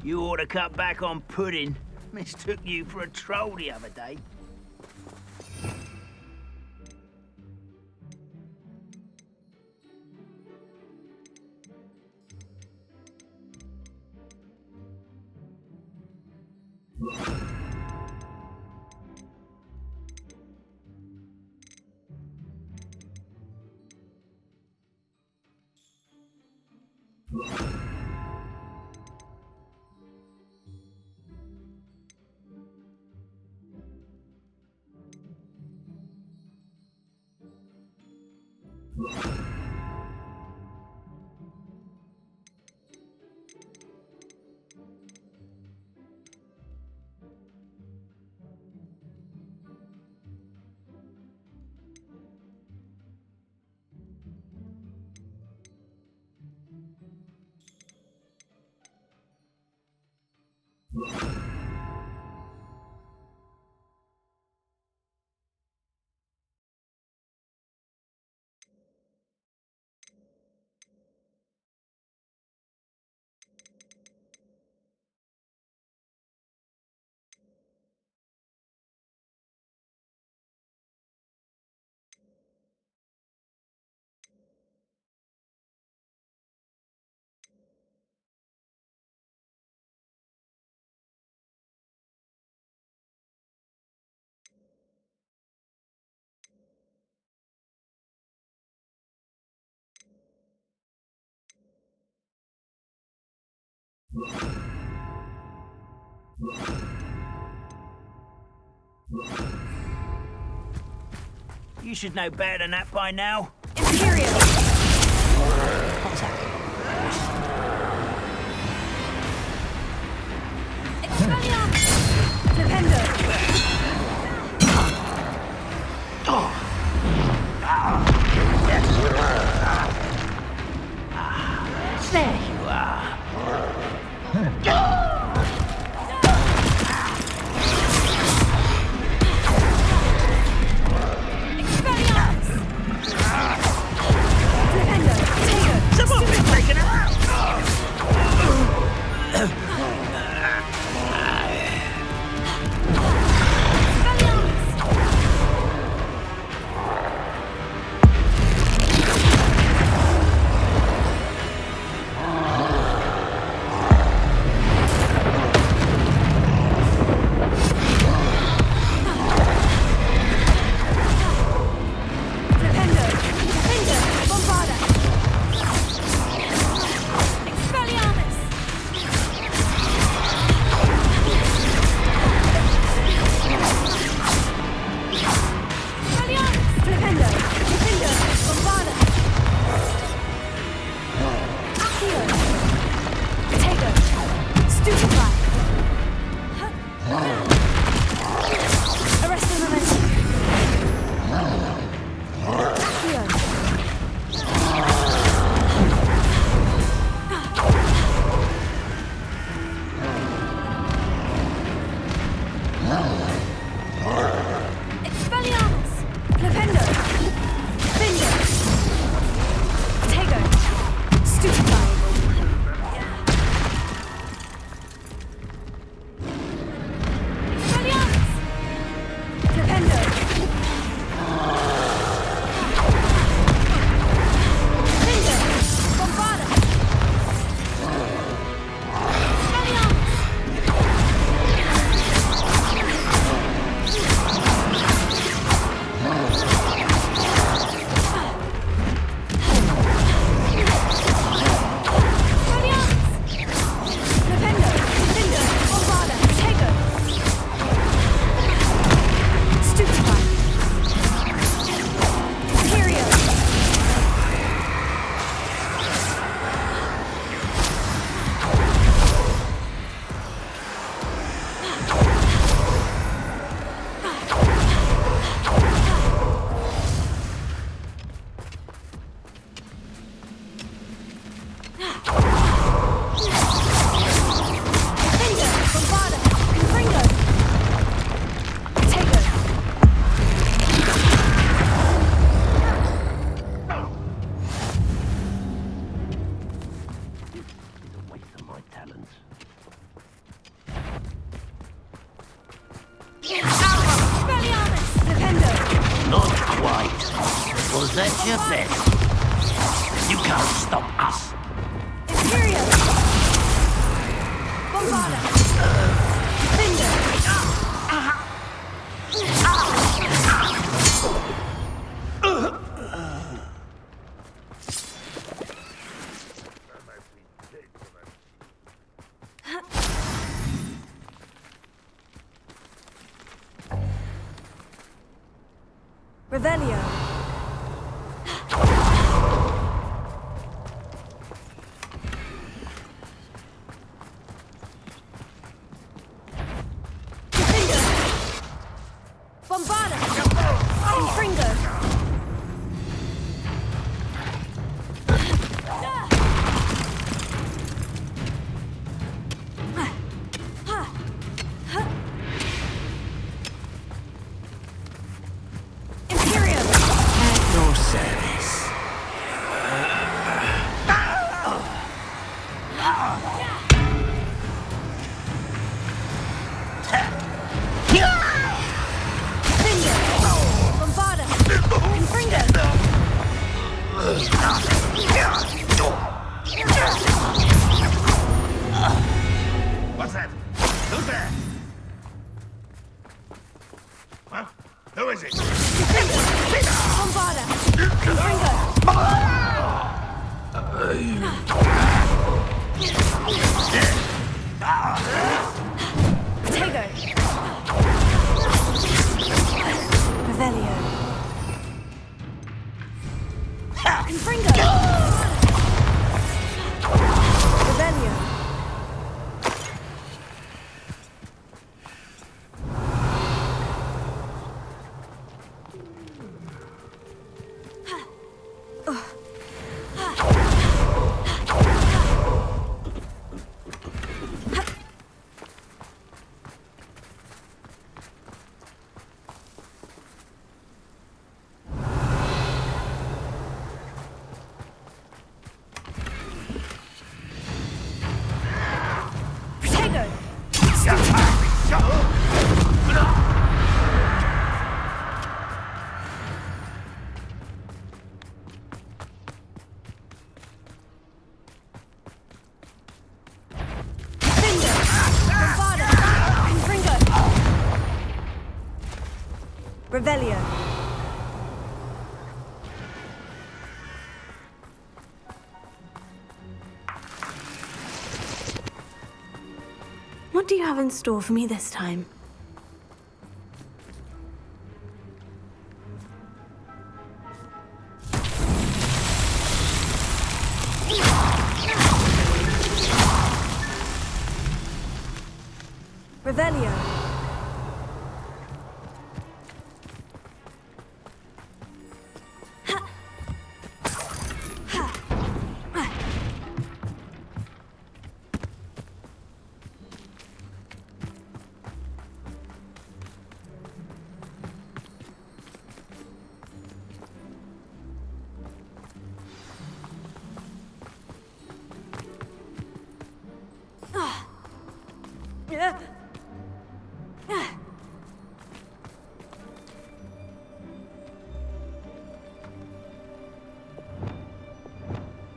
You ought to cut back on pudding. Mistook you for a troll the other day. You should know better than that by now. Imperial! Expelliarmus! Flipendo! There you are. Someone's been taken out! suppose that's your bet. You can't stop us. Imperial! Bombarda! Defender! Revelio. Defender. Bombarda. Infringo. Your service. Bombarda. Infringo. What's that? Who's there? Huh? Who is it? Bombarda. Infringo. Protego. Revelio. Infringo. Revelio. Revelio. What do you have in store for me this time? Revelio.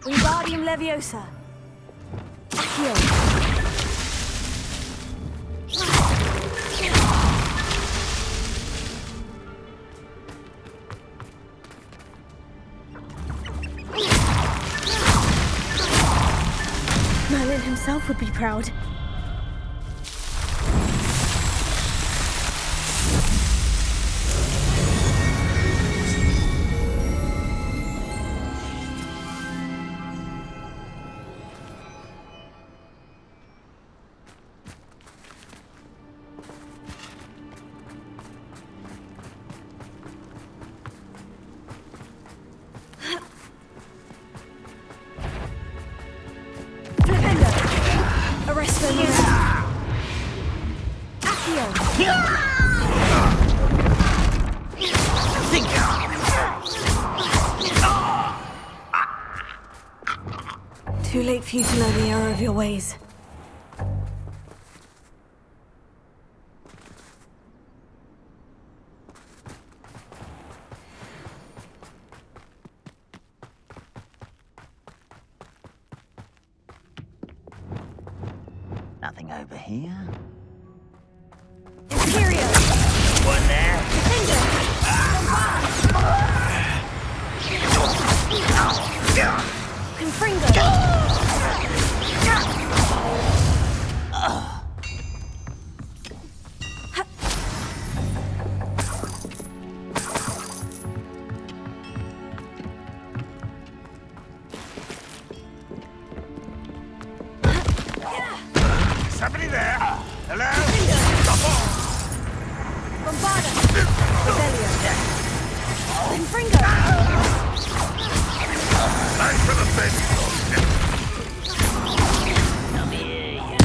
Wingardium Leviosa. Accio. Merlin himself would be proud. Too late for you to learn the error of your ways. over here. Imperial! One there. Confringo! Somebody there? Hello? Bombarda! Rebellion! Confringo! Thanks for the fence. Come here, you.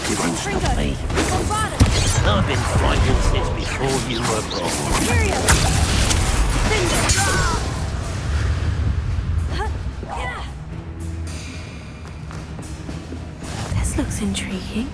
You won't stop me. Bombarda! I've been fighting since before you were born. Imperial! This looks intriguing.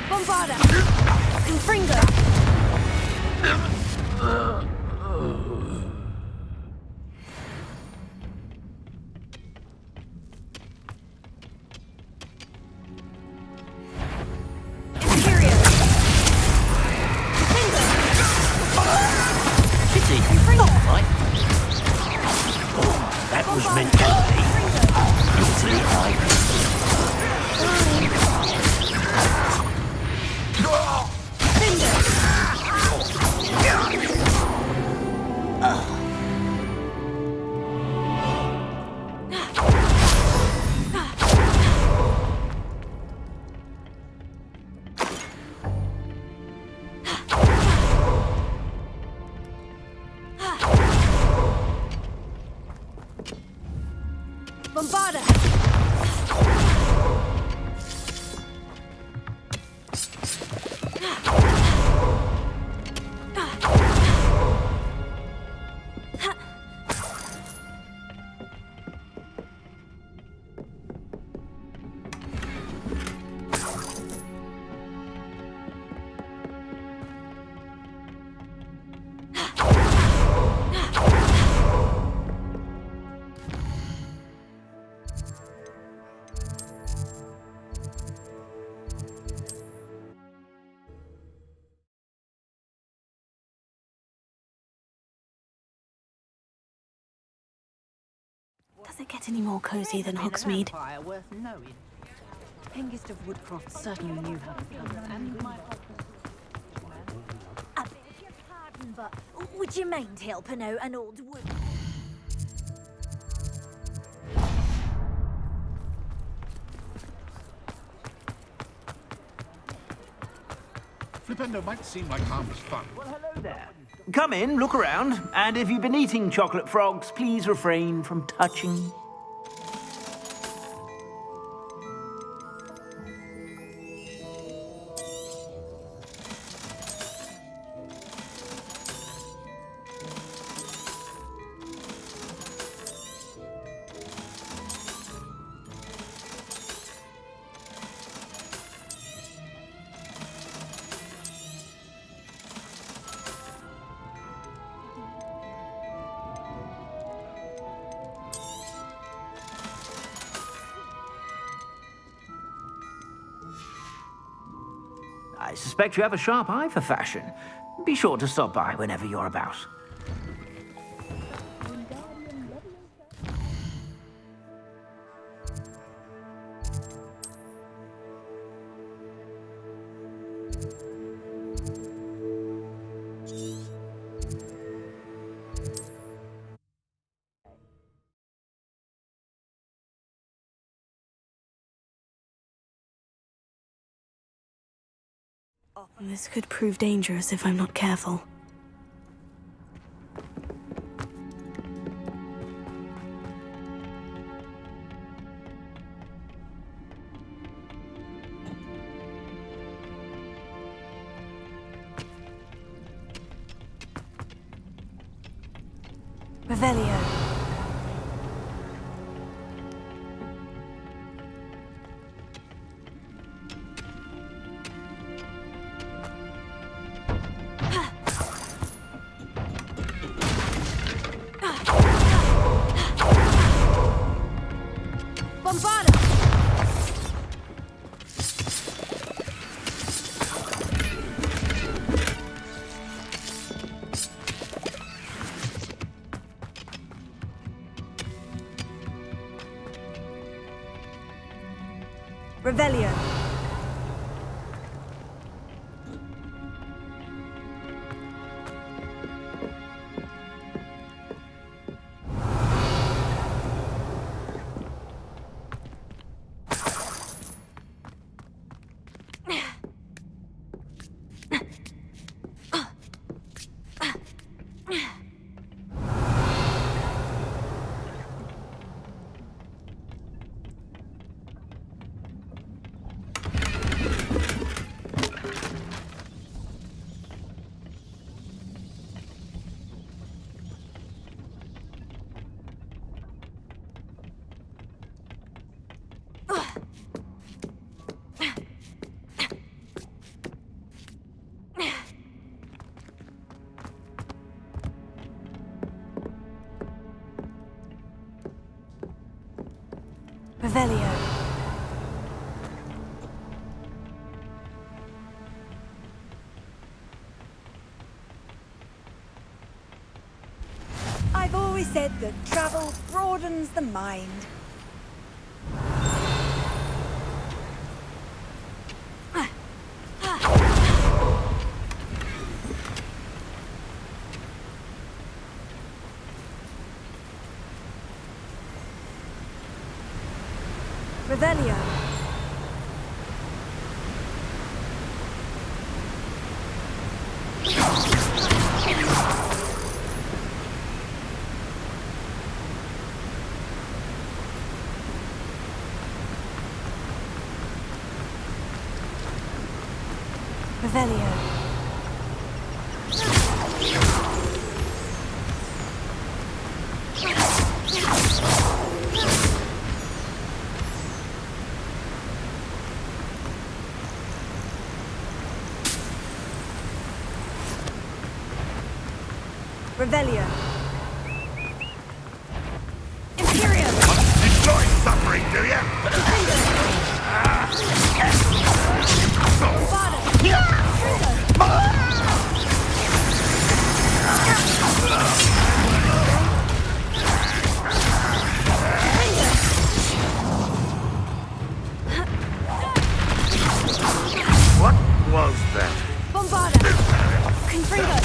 Bombarda! Confringo! Imperial! Pity. Right? Oh, that was meant to be. Easily Bombarda! Does it get any more cozy than Hogsmeade? Hengist of Woodcroft certainly knew how to come. I beg your pardon, but would you mind helping out an old wood? Flipendo might seem like harmless fun. Well, hello there. Come in, look around, and if you've been eating chocolate frogs, please refrain from touching. I suspect you have a sharp eye for fashion. Be sure to stop by whenever you're about. This could prove dangerous if I'm not careful. Revelio. Revelio. Revelio. I've always said that travel broadens the mind. Revelio. Revelio. Revelio. Imperium. Enjoy suffering, do you? What was that? Bombarda. Confringo.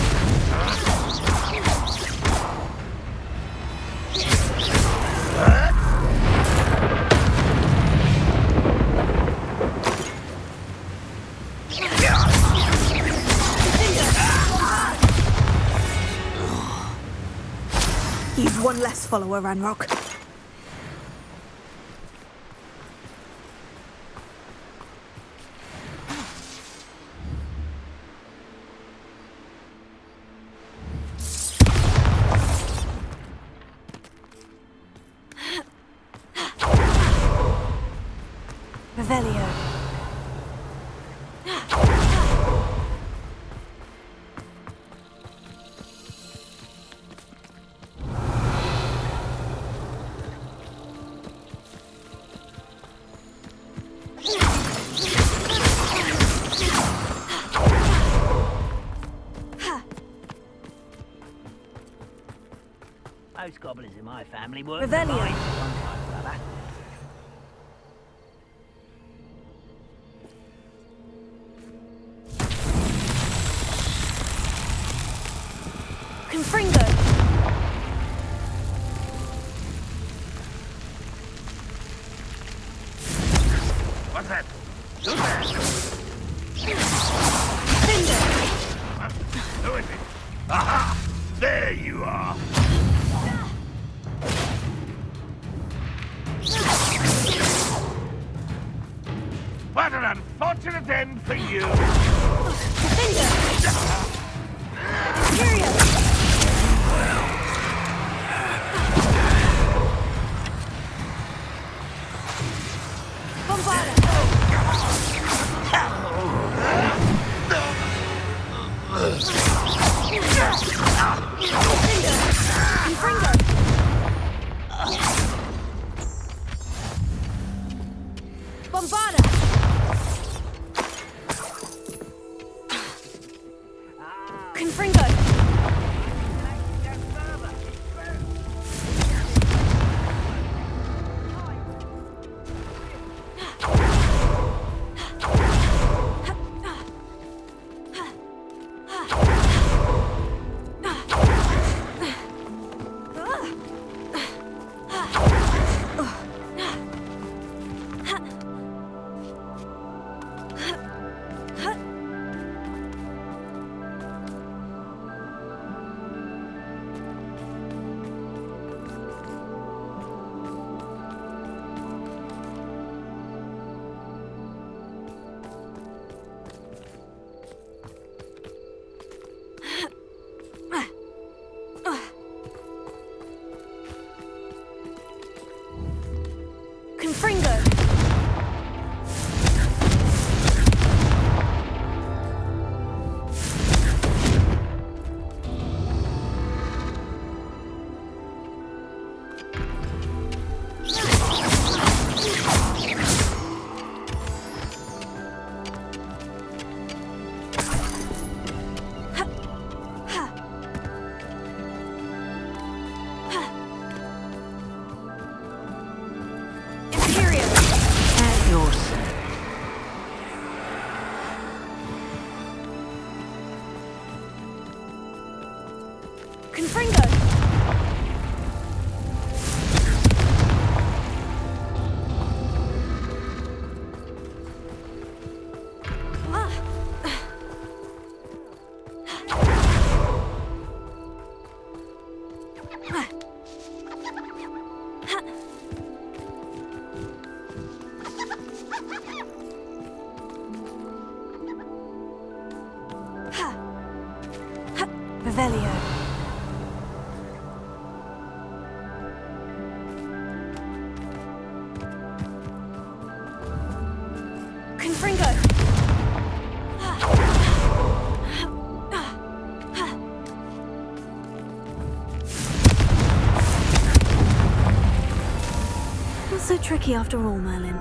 You've one less follower, Ranrock. Revelio. goblins in my family were Revelio. one time or other. Confringo. What's that? Who's that? Who is it? Aha! There you are! What an unfortunate end for you! Revelio. Confringo. Not so tricky after all, Merlin.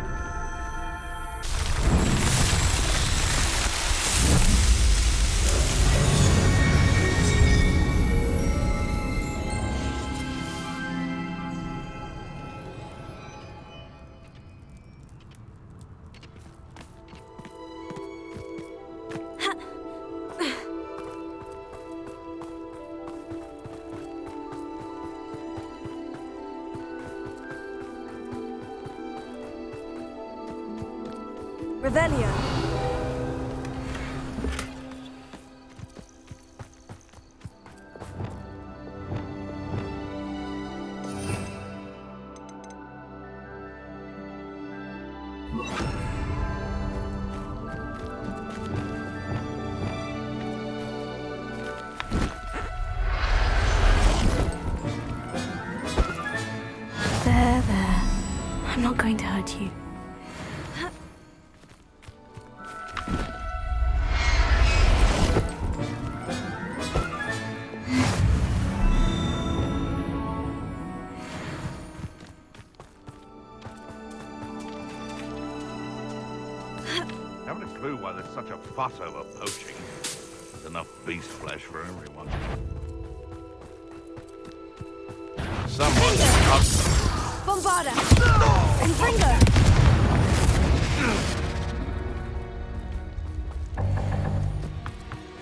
Revelio. There. I'm not going to hurt you. Haven't a clue why there's such a fuss over poaching. There's enough beast flesh for everyone. Someone. Bombarda! Confringo!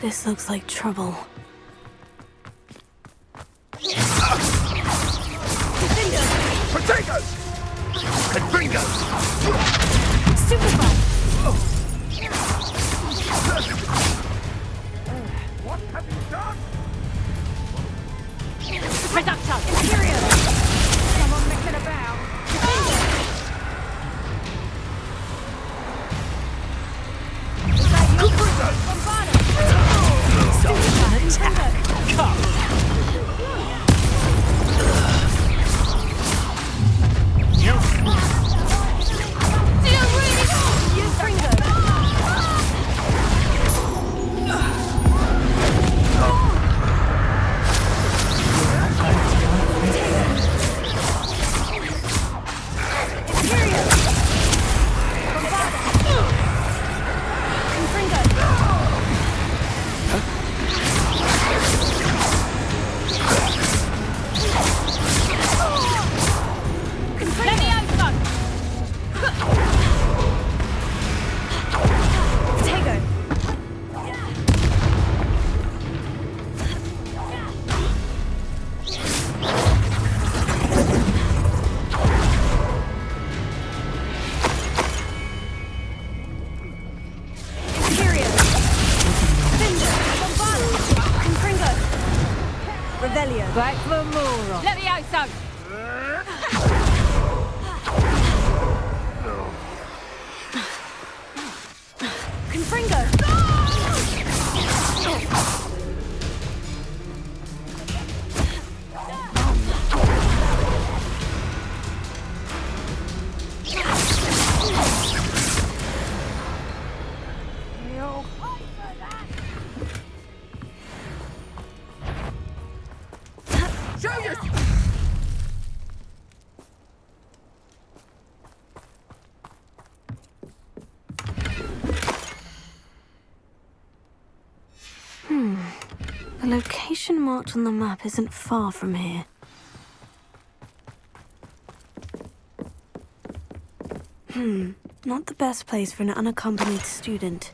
This looks like trouble. Potatoes! Confringo! Superfly! What have you done? Reductor! Imperial! Someone messing about! Bombarda! Back for more. Let me out, son. Confringo! The location marked on the map isn't far from here. Not the best place for an unaccompanied student.